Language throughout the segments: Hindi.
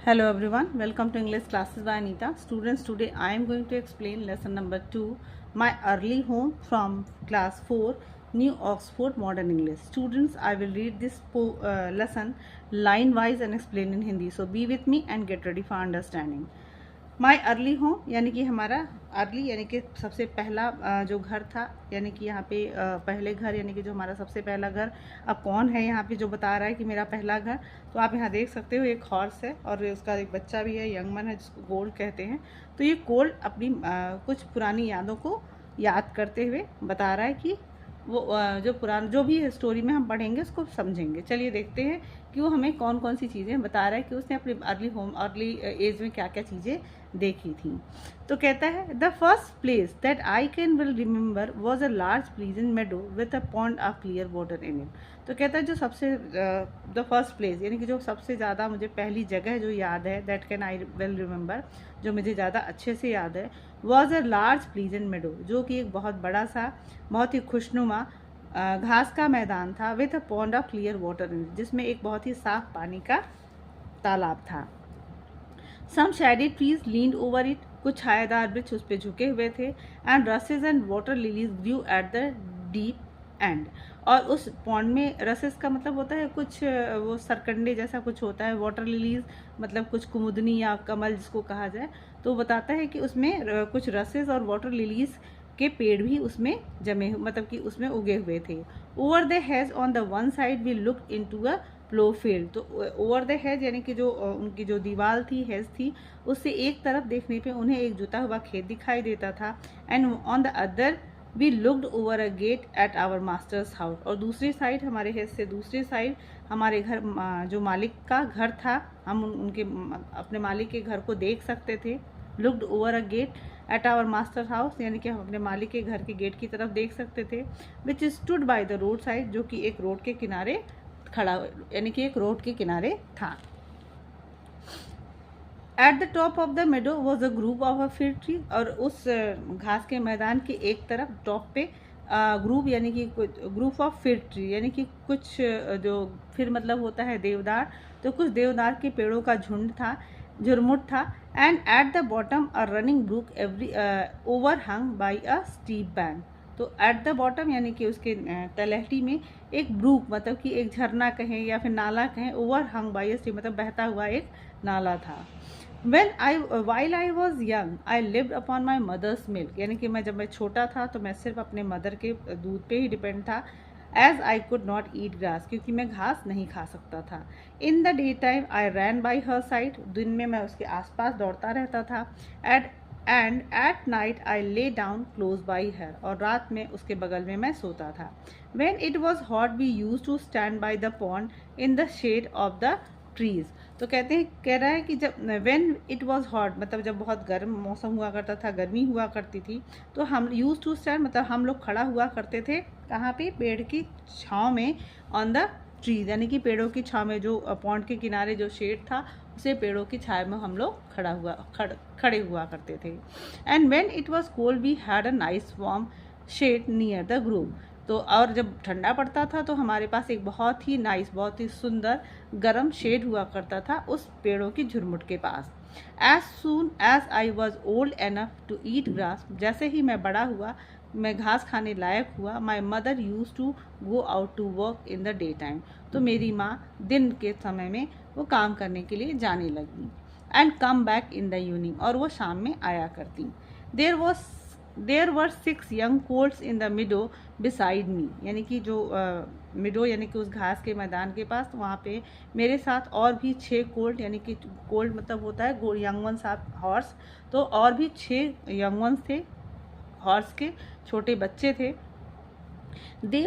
Hello everyone, welcome to English classes by Anita. Students, today I am going to explain lesson number 2, My Early Home from class 4, New Oxford Modern English. Students, I will read this lesson line wise and explain in Hindi. So be with me and get ready for understanding. My early home यानी कि हमारा अर्ली यानी कि सबसे पहला जो घर था, यानी कि यहाँ पे पहले घर यानी कि जो हमारा सबसे पहला घर। अब कौन है यहाँ पे जो बता रहा है कि मेरा पहला घर? तो आप यहाँ देख सकते हो एक हॉर्स है और उसका एक बच्चा भी है, यंगमन है जिसको गोल्ड कहते हैं। तो ये गोल्ड अपनी कुछ पुरानी यादों को याद करते हुए बता रहा है कि वो जो भी स्टोरी में हम पढ़ेंगे उसको समझेंगे। चलिए देखते हैं कि वो हमें कौन कौन सी चीज़ें बता रहा है कि उसने अपने अर्ली एज में क्या क्या चीज़ें देखी थी। तो कहता है the first place that I can will remember was a large pleasant Medo with a pond of clear water in it. तो कहता है जो सबसे द फर्स्ट प्लेस यानी कि जो सबसे ज़्यादा मुझे पहली जगह जो याद है, that can I will remember, जो मुझे ज़्यादा अच्छे से याद है, वॉज अ लार्ज प्लीजेंट मेडो, जो कि एक बहुत बड़ा सा बहुत ही खुशनुमा घास का मैदान था, with a pond of clear water in, जिसमें एक बहुत ही साफ पानी का तालाब था। Some shady trees leaned over it, कुछ छायादार वृक्ष उस पर झुके हुए थे। And rushes and water lilies grew at the deep end, और उस पॉन्ड में रसेस का मतलब होता है कुछ वो सरकंडे जैसा कुछ होता है, वाटर लिलीज मतलब कुछ कुमुदनी या कमल जिसको कहा जाए। तो बताता है कि उसमें कुछ रसेस और वाटर लिलीज के पेड़ भी उसमें जमे मतलब कि उसमें उगे हुए थे। Over the hedge on the one side we looked into a plough field. तो ओवर द हेज यानी कि जो उनकी जो दीवार थी, हेज थी, उससे एक तरफ देखने पे उन्हें एक जुता हुआ खेत दिखाई देता था। And on the other we looked over a gate at our master's house, और दूसरी साइड हमारे हेज से दूसरी साइड हमारे घर जो मालिक का घर था, हम उनके अपने मालिक के घर को देख सकते थे। Looked over a gate at our master house यानी कि हम अपने मालिक के घर के गेट की तरफ देख सकते थे। Which stood by the roadside, जो कि एक रोड के किनारे खड़ा यानी कि एक रोड के किनारे था। At the top of the Medo was a group of a फिर ट्री, और उस घास के मैदान के एक तरफ टॉप पे ग्रुप यानी कि कुछ ग्रुप ऑफ फिर ट्री यानी कि कुछ जो फिर मतलब होता है देवदार, तो कुछ देवदार के पेड़ों का झुरमुट था। And at the bottom a running brook every overhung by a steep bank. तो एट द बॉटम यानी कि उसके तलहटी में एक ब्रूक मतलब कि एक झरना कहें या फिर नाला कहें, overhung by a steep मतलब बहता हुआ एक नाला था। While I was young I lived upon my mother's milk, यानी कि जब मैं छोटा था तो मैं सिर्फ अपने मदर के दूध पे ही डिपेंड था। As I could not eat grass, क्योंकि मैं घास नहीं खा सकता था। In the daytime I ran by her side, दिन में मैं उसके आसपास दौड़ता रहता था। And at night I lay down close by her, और रात में उसके बगल में मैं सोता था। When it was hot we use to stand by the pond in the shade of the trees. तो कह रहा है कि जब व्हेन इट वाज हॉट मतलब जब बहुत गर्म मौसम हुआ करता था, गर्मी हुआ करती थी, तो हम यूज टू स्टैंड मतलब हम लोग खड़ा हुआ करते थे कहाँ पे? पेड़ की छाँव में, ऑन द ट्रीज यानी कि पेड़ों की छाँव में, जो पॉन्ड के किनारे जो शेड था उसे पेड़ों की छाया में हम लोग खड़े हुआ करते थे। And when it was cold we had a nice warm shed near the grove. तो और जब ठंडा पड़ता था तो हमारे पास एक बहुत ही नाइस, बहुत ही सुंदर गर्म शेड हुआ करता था उस पेड़ों की झुरमुट के पास। As soon as I was old enough to eat grass, जैसे ही मैं बड़ा हुआ, मैं घास खाने लायक हुआ, my mother use to go out to work in the daytime. तो मेरी माँ दिन के समय में वो काम करने के लिए जाने लगी। And come back in the evening, और वो शाम में आया करती। देर वर 6 young colds in the मिडो beside me, यानी कि जो मिडो यानी कि उस घास के मैदान के पास, वहाँ पे मेरे साथ और भी 6 कोल्ड, यानी कि कोल्ड मतलब होता है यंग वंस ऑफ हॉर्स, तो और भी 6 यंग वंस थे, हॉर्स के छोटे बच्चे थे। They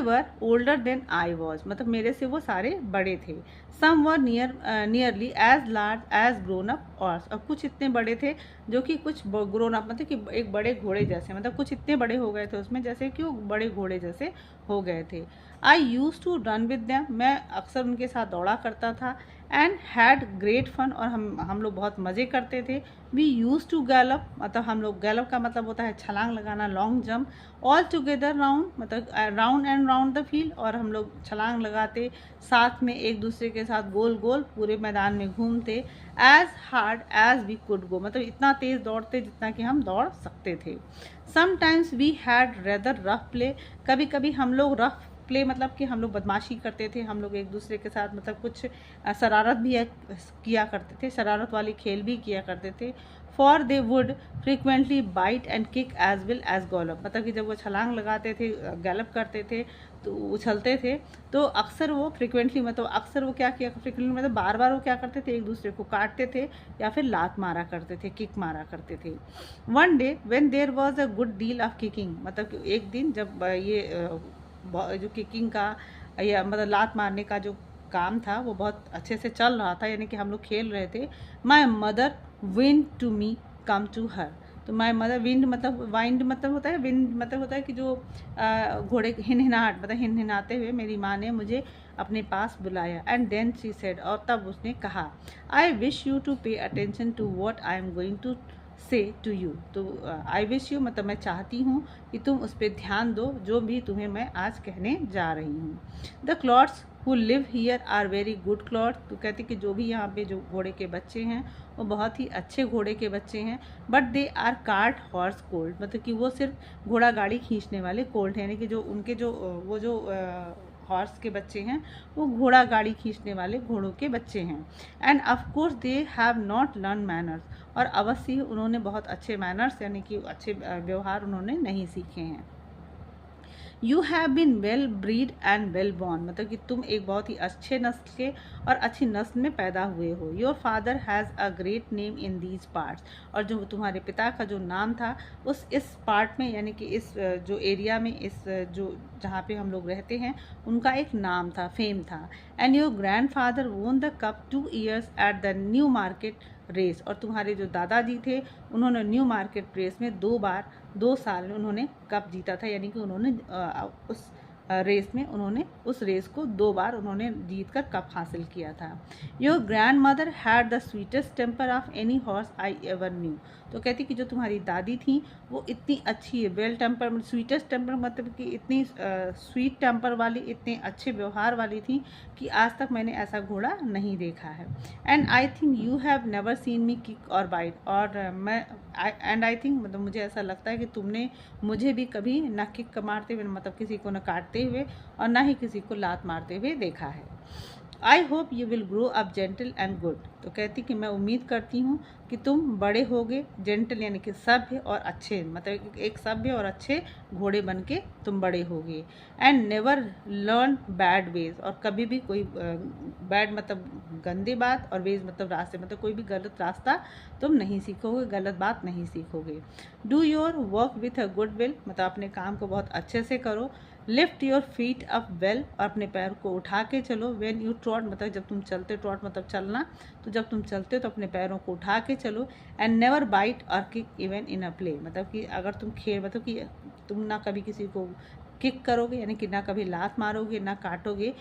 were older than I was, मतलब मेरे से वो सारे बड़े थे। Some were nearly as large as grown up horse, और कुछ इतने बड़े थे जो कि कुछ ग्रोन अप मतलब कि एक बड़े घोड़े जैसे, मतलब कुछ इतने बड़े हो गए थे उसमें जैसे कि वो बड़े घोड़े जैसे हो गए थे। I used to run with them, मैं अक्सर उनके साथ दौड़ा करता था। एंड हैड ग्रेट फन, और हम लोग बहुत मज़े करते थे। वी यूज टू गैलप, मतलब हम लोग, गैलप का मतलब होता है छलांग लगाना, long jump. All together round मतलब round and round the field, और हम लोग छलांग लगाते साथ में एक दूसरे के साथ गोल गोल पूरे मैदान में घूमते। As hard as we could go, मतलब इतना तेज़ दौड़ते जितना कि हम दौड़ सकते थे। Sometimes we had rather rough play, कभी कभी हम लोग रफ प्ले मतलब कि हम लोग बदमाशी करते थे, हम लोग एक दूसरे के साथ मतलब कुछ शरारत भी किया करते थे, शरारत वाली खेल भी किया करते थे। For they would frequently bite and kick as well as gallop, मतलब कि जब वो छलांग लगाते थे, गैलप करते थे, तो उछलते थे, तो अक्सर वो फ्रिक्वेंटली मतलब अक्सर वो क्या किया, फ्रिक्वेंटली मतलब बार बार वो क्या करते थे, एक दूसरे को काटते थे या फिर लात मारा करते थे, किक मारा करते थे। One day when there was a good deal of kicking, मतलब कि एक दिन जब ये जो किकिंग का या मतलब लात मारने का जो काम था वो बहुत अच्छे से चल रहा था, यानी कि हम लोग खेल रहे थे। My mother wind to me come to her, तो माई मदर विंड मतलब वाइंड मतलब होता है, विंड मतलब होता है कि जो घोड़े हिनहिनाहट मतलब हिनहिनाते हुए मेरी माँ ने मुझे अपने पास बुलाया। एंड देन शी सेड, और तब उसने कहा, I wish you to pay attention to what I am going to say to you, तो आई विश यू मतलब मैं चाहती हूँ कि तुम उस पर ध्यान दो जो भी तुम्हें मैं आज कहने जा रही हूँ। The colts who live here are very good colt, तो कहती कि जो भी यहाँ पे जो घोड़े के बच्चे हैं वो बहुत ही अच्छे घोड़े के बच्चे हैं। But they are cart horse colts, मतलब कि वो सिर्फ घोड़ा गाड़ी खींचने वाले कोल्ड हैं, यानी कि जो उनके जो वो जो हॉर्स के बच्चे हैं वो घोड़ा गाड़ी खींचने वाले घोड़ों के बच्चे हैं। End of course they have not learn manners, और अवश्य ही उन्होंने बहुत अच्छे मैनर्स यानी कि अच्छे व्यवहार उन्होंने नहीं सीखे हैं। You have been well bred and well born, मतलब कि तुम एक बहुत ही अच्छे नस्ल के और अच्छी नस्ल में पैदा हुए हो। Your father has a great name in these parts, और जो तुम्हारे पिता का जो नाम था इस पार्ट में यानी कि इस जो एरिया में, इस जो जहाँ पे हम लोग रहते हैं उनका एक नाम था, फेम था। And your grandfather won the cup 2 years at the Newmarket race, और तुम्हारे जो दादाजी थे उन्होंने न्यू मार्केट रेस में 2 साल में उन्होंने कप जीता था, यानी कि उन्होंने उस रेस में उन्होंने उस रेस को 2 बार उन्होंने जीत कर कप हासिल किया था। Your grandmother had the sweetest temper of any horse I ever knew, तो कहती कि जो तुम्हारी दादी थी वो इतनी अच्छी है, वेल टेम्पर स्वीटेस्ट टेम्पर मतलब कि इतनी स्वीट टेम्पर वाली, इतने अच्छे व्यवहार वाली थी कि आज तक मैंने ऐसा घोड़ा नहीं देखा है। And I think you have never seen me kick और बाइट, और आई थिंक मतलब मुझे ऐसा लगता है कि तुमने मुझे भी कभी ना किक मारते हुए मतलब किसी को न काटते हुए और ना ही किसी को लात मारते हुए देखा है। I hope you will grow up gentle and good, तो कहती कि मैं उम्मीद करती हूँ कि तुम बड़े होगे जेंटल यानी कि सभ्य और अच्छे, मतलब एक सभ्य और अच्छे घोड़े बन के तुम बड़े होगे। And never learn bad ways, और कभी भी कोई बैड मतलब गंदे बात और वेज मतलब रास्ते मतलब कोई भी गलत रास्ता तुम नहीं सीखोगे, गलत बात नहीं सीखोगे। Do your work with a good will, मतलब अपने काम को बहुत अच्छे से करो। Lift your feet up well, और अपने पैर को उठा के चलो। व्हेन यू ट्रॉट मतलब जब तुम चलते, ट्रॉट मतलब चलना, तो जब तुम चलते हो तो अपने पैरों को उठा के चलो। एंड नेवर बाइट और kick even in a play, मतलब कि अगर तुम खेल मतलब कि तुम ना कभी किसी को किक करोगे यानी कि ना कभी लात मारोगे ना काटोगे,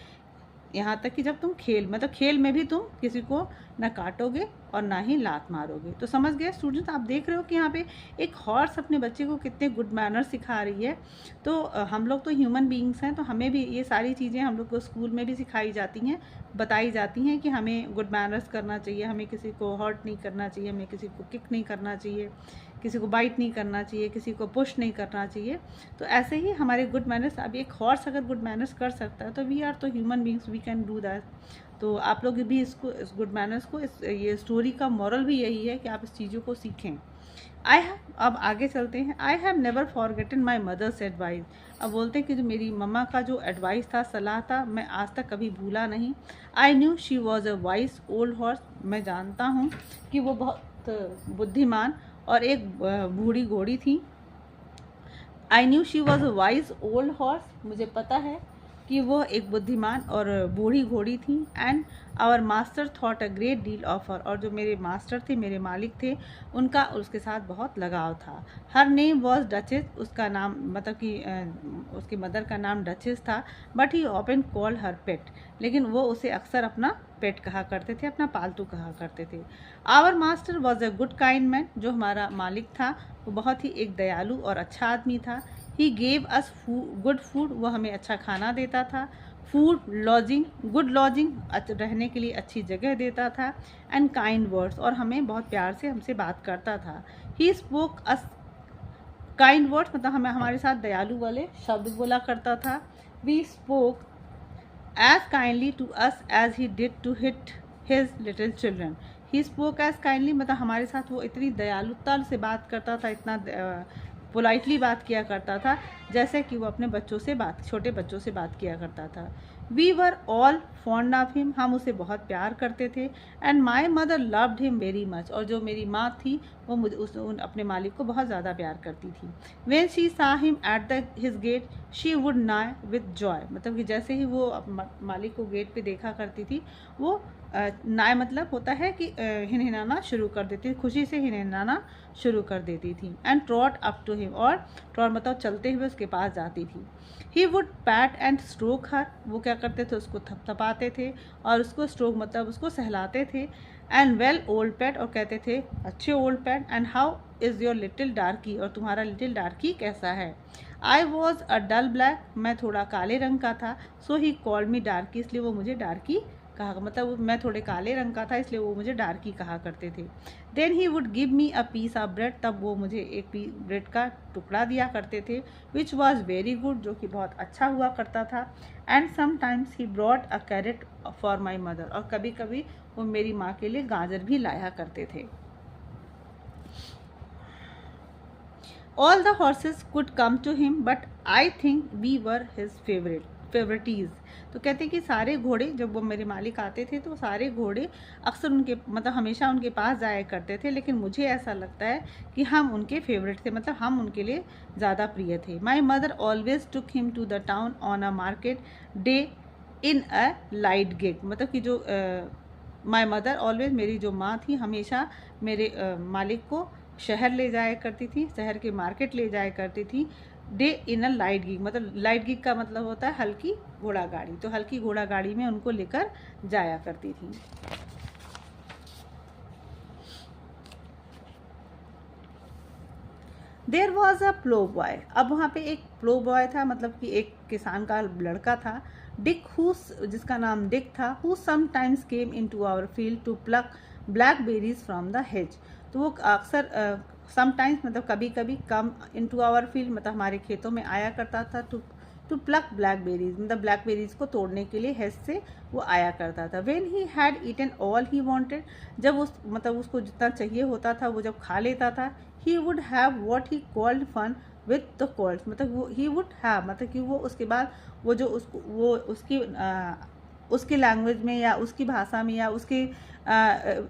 यहाँ तक कि जब तुम खेल मतलब खेल में भी तुम किसी को ना काटोगे और ना ही लात मारोगे। तो समझ गए स्टूडेंट्स, आप देख रहे हो कि यहाँ पे एक हॉर्स अपने बच्चे को कितने गुड मैनर्स सिखा रही है। तो हम लोग तो ह्यूमन बीइंग्स हैं, तो हमें भी ये सारी चीज़ें हम लोग को स्कूल में भी सिखाई जाती हैं, बताई जाती हैं कि हमें गुड मैनर्स करना चाहिए, हमें किसी को हर्ट नहीं करना चाहिए, हमें किसी को किक नहीं करना चाहिए, किसी को बाइट नहीं करना चाहिए, किसी को पुश नहीं करना चाहिए। तो ऐसे ही हमारे गुड मैनर्स, अब एक हॉर्स अगर गुड मैनर्स कर सकता है तो वी आर तो human beings, we can do that. तो आप लोग भी इसको, इस गुड मैनर्स को, ये स्टोरी का मॉरल भी यही है कि आप इस चीज़ों को सीखें। अब आगे चलते हैं। I have never forgotten my mother's advice, अब बोलते हैं कि जो मेरी मम्मा का जो एडवाइस था, सलाह था, मैं आज तक कभी भूला नहीं। I knew she was a vice old horse, मैं जानता हूँ कि वो बहुत बुद्धिमान और एक बूढ़ी घोड़ी थी। I knew she was a wise old horse, मुझे पता है कि वो एक बुद्धिमान और बूढ़ी घोड़ी थी। And our master thought a great deal of her, और जो मेरे मास्टर थे, मेरे मालिक थे, उनका उसके साथ बहुत लगाव था। हर नेम वॉज डचेस, उसका नाम मतलब कि उसकी मदर का नाम डचेस था। But he often called her pet, लेकिन वो उसे अक्सर अपना पेट कहा करते थे, अपना पालतू कहा करते थे। Our master was a good kind man, जो हमारा मालिक था वो बहुत ही एक दयालु और अच्छा आदमी था। He gave us good food, वो हमें अच्छा खाना देता था। फूड, लॉजिंग, गुड लॉजिंग, रहने के लिए अच्छी जगह देता था, एंड काइंड वर्ड्स, और हमें बहुत प्यार से हमसे बात करता था। He spoke us kind words, मतलब हमें हमारे साथ दयालु वाले शब्द बोला करता था। We spoke as kindly to us as he did to his little children. He spoke as kindly, मतलब हमारे साथ वो इतनी दयालुता से बात करता था, इतना पोलाइटली बात किया करता था, जैसे कि वो अपने बच्चों से छोटे बच्चों से बात किया करता था। We were all fond of him, हम उसे बहुत प्यार करते थे। And my mother loved him very much, और जो मेरी माँ थी वो मुझे अपने मालिक को बहुत ज़्यादा प्यार करती थी। When she saw him at his gate she would neigh with joy, मतलब कि जैसे ही वो मालिक को गेट पे देखा करती थी, वो नाय मतलब होता है कि हिनहिनाना शुरू कर देती थी, खुशी से हिनहिनाना शुरू कर देती थी। And trot up to him, और ट्रॉट मतलब चलते हुए उसके पास जाती थी। He would pat and stroke her, वो क्या करते थे, उसको थपथपाते थे और उसको स्ट्रोक मतलब उसको सहलाते थे। एंड वेल ओल्ड पैट, और कहते थे अच्छे old PAT. And how is your little डार्की, और तुम्हारा लिटिल डार्की कैसा है। I was a dull black, मैं थोड़ा काले रंग का था। सो ही कॉल्ड मी डार्की, इसलिए वो मुझे डार्की कहा, मतलब मैं थोड़े काले रंग का था इसलिए वो मुझे डार्की कहा करते थे। Then he would give me a piece of bread, तब वो मुझे एक ब्रेड का टुकड़ा दिया करते थे, विच वॉज वेरी गुड, जो कि बहुत अच्छा हुआ करता था। And sometimes he brought a carrot for my mother, और कभी कभी वो मेरी माँ के लिए गाजर भी लाया करते थे। All the horses could come to him, but I think we were his favorites. तो कहते हैं कि सारे घोड़े, जब वो मेरे मालिक आते थे तो सारे घोड़े अक्सर उनके मतलब हमेशा उनके पास जाया करते थे, लेकिन मुझे ऐसा लगता है कि हम उनके फेवरेट थे, मतलब हम उनके लिए ज़्यादा प्रिय थे। My mother always took him to the town on a market day in a light gate, मतलब कि जो माई मदर ऑलवेज, मेरी जो माँ थी, हमेशा मेरे मालिक को शहर ले जाया करती थी, शहर के मार्केट ले जाया करती थी। Day in a light gig, मतलब लाइट गिग का मतलब होता है हल्की घोड़ा गाड़ी, तो हल्की घोड़ा गाड़ी में उनको लेकर जाया करती थी। There was a plough boy, अब वहाँ पे एक प्लो बॉय था, मतलब कि एक किसान का लड़का था। डिक, जिसका नाम डिक था। Who sometimes came into our field to pluck blackberries from the hedge, तो वो अक्सर समटाइम्स मतलब कभी कभी कम इनटू आवर फील्ड मतलब हमारे खेतों में आया करता था। टू प्लक ब्लैकबेरीज मतलब ब्लैकबेरीज को तोड़ने के लिए हेज से वो आया करता था। When he had eaten all he wanted, जब उसको जितना चाहिए होता था वो जब खा लेता था। He would have what he called fun with the colts, मतलब वो ही वुड हैव मतलब कि वो उसके बाद वो जो उसकी लैंग्वेज में या उसकी भाषा में या उसके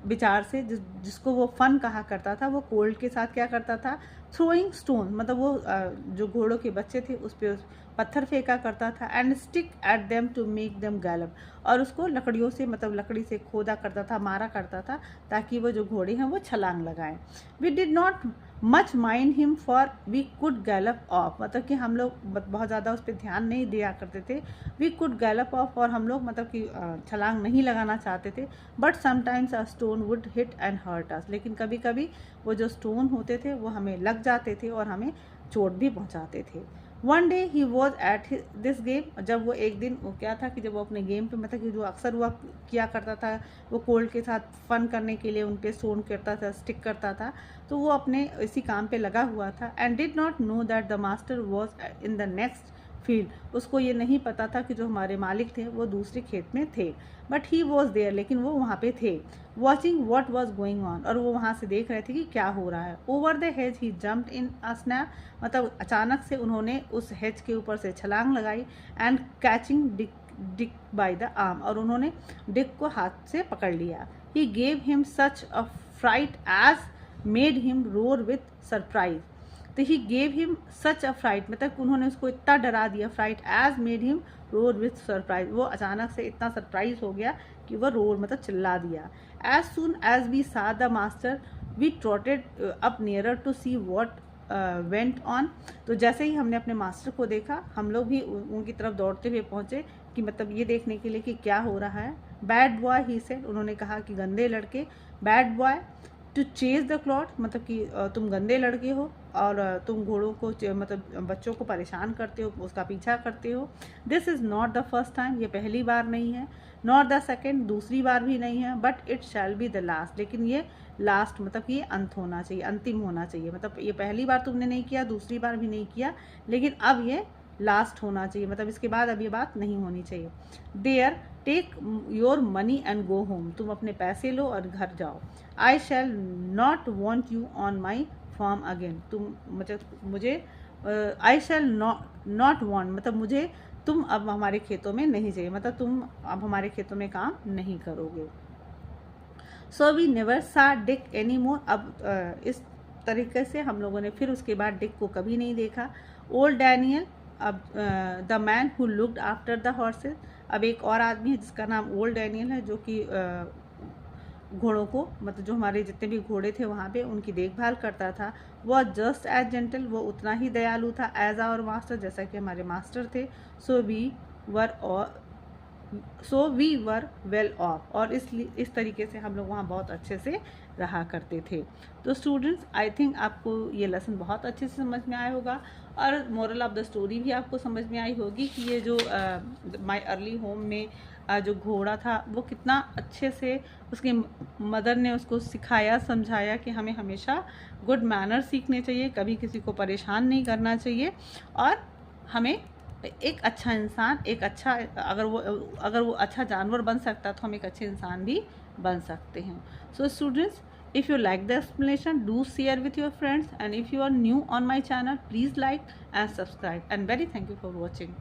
विचार से जिसको वो फन कहा करता था, वो कोल्ड के साथ क्या करता था, थ्रोइंग स्टोन, मतलब वो जो घोड़ों के बच्चे थे उस पर पत्थर फेंका करता था। And stick at them to make them gallop, और उसको लकड़ियों से मतलब लकड़ी से खोदा करता था, मारा करता था, ताकि वो जो घोड़े हैं वो छलांग लगाएं। We did not much mind him for we could gallop off, मतलब कि हम लोग बहुत ज़्यादा उस पर ध्यान नहीं दिया करते थे। वी कुड गैलप ऑफ, और हम लोग मतलब कि छलांग नहीं लगाना चाहते थे। But sometimes a stone would hit and hurt us, लेकिन कभी कभी वो जो स्टोन होते थे वो हमें लग जाते थे और हमें चोट भी पहुंचाते थे। One day he was at this game, जब वो एक दिन वो क्या था कि जब वो अपने गेम पे मतलब कि जो अक्सर हुआ किया करता था, वो कोल्ड के साथ फन करने के लिए उन पे स्टोन करता था, स्टिक करता था, तो वो अपने इसी काम पे लगा हुआ था। And did not know that the master was in the next field, उसको ये नहीं पता था कि जो हमारे मालिक थे वो दूसरे खेत में थे। बट ही वॉज देयर, लेकिन वो वहाँ पे थे। Watching what was going on, और वो वहाँ से देख रहे थे कि क्या हो रहा है। Over the hedge he jumped in a snap, मतलब अचानक से उन्होंने उस हेज के ऊपर से छलांग लगाई। And catching Dick by the arm, और उन्होंने डिक को हाथ से पकड़ लिया। He gave him such a fright as made him roar with surprise, तो he gave him such a fright, मतलब उन्होंने उसको इतना डरा दिया, fright as made him roar with surprise, वो अचानक से इतना सरप्राइज हो गया कि वह रोर मतलब चिल्ला दिया। As soon as we saw the master we trotted up nearer to see what went on, तो जैसे ही हमने अपने मास्टर को देखा हम लोग भी उनकी तरफ दौड़ते हुए पहुँचे कि मतलब ये देखने के लिए कि क्या हो रहा है। बैड बॉय ही सेड, उन्होंने कहा कि गंदे लड़के। Bad boy to chase the colt, मतलब कि तुम गंदे लड़के हो और तुम घोड़ों को मतलब बच्चों को परेशान करते हो, उसका पीछा करते हो। This is not the first time, ये पहली बार नहीं है, नॉट द सेकेंड, दूसरी बार भी नहीं है, but it shall be the last, लेकिन ये लास्ट मतलब कि ये अंत होना चाहिए, अंतिम होना चाहिए। मतलब ये पहली बार तुमने नहीं किया, दूसरी बार भी नहीं किया, लेकिन अब ये लास्ट होना चाहिए, मतलब इसके बाद अब ये बात नहीं होनी चाहिए। There take your money and go home, तुम अपने पैसे लो और घर जाओ। I shall not want you on my farm again, तुम मतलब मुझे आई शैल नॉट वॉन्ट मतलब मुझे तुम अब हमारे खेतों में नहीं चाहिए, मतलब तुम अब हमारे खेतों में काम नहीं करोगे। सो वी नेवर सा डिक एनी मोर, अब इस तरीके से हम लोगों ने फिर उसके बाद डिक को कभी नहीं देखा। ओल्ड डैनियल, अब the man who looked after the horses, अब एक और आदमी है जिसका नाम ओल्ड डैनियल है, जो कि घोड़ों को मतलब जो हमारे जितने भी घोड़े थे वहाँ पे उनकी देखभाल करता था। वह जस्ट एज जेंटल, वो उतना ही दयालु था एज आवर मास्टर, जैसा कि हमारे मास्टर थे। So we were well off, और इस तरीके से हम लोग वहाँ बहुत अच्छे से रहा करते थे। तो स्टूडेंट्स, आई थिंक आपको ये लेसन बहुत अच्छे से समझ में आया होगा, और मोरल ऑफ द स्टोरी भी आपको समझ में आई होगी कि ये जो माय अर्ली होम में जो घोड़ा था वो कितना अच्छे से उसकी मदर ने उसको सिखाया, समझाया कि हमें हमेशा गुड मैनर सीखने चाहिए, कभी किसी को परेशान नहीं करना चाहिए, और हमें एक अच्छा इंसान, एक अच्छा अगर वो अच्छा जानवर बन सकता तो हम एक अच्छे इंसान भी बन सकते हैं। So students, if you like the explanation, do share with your friends, and if you are new on my channel, please like and subscribe, and very thank you for watching.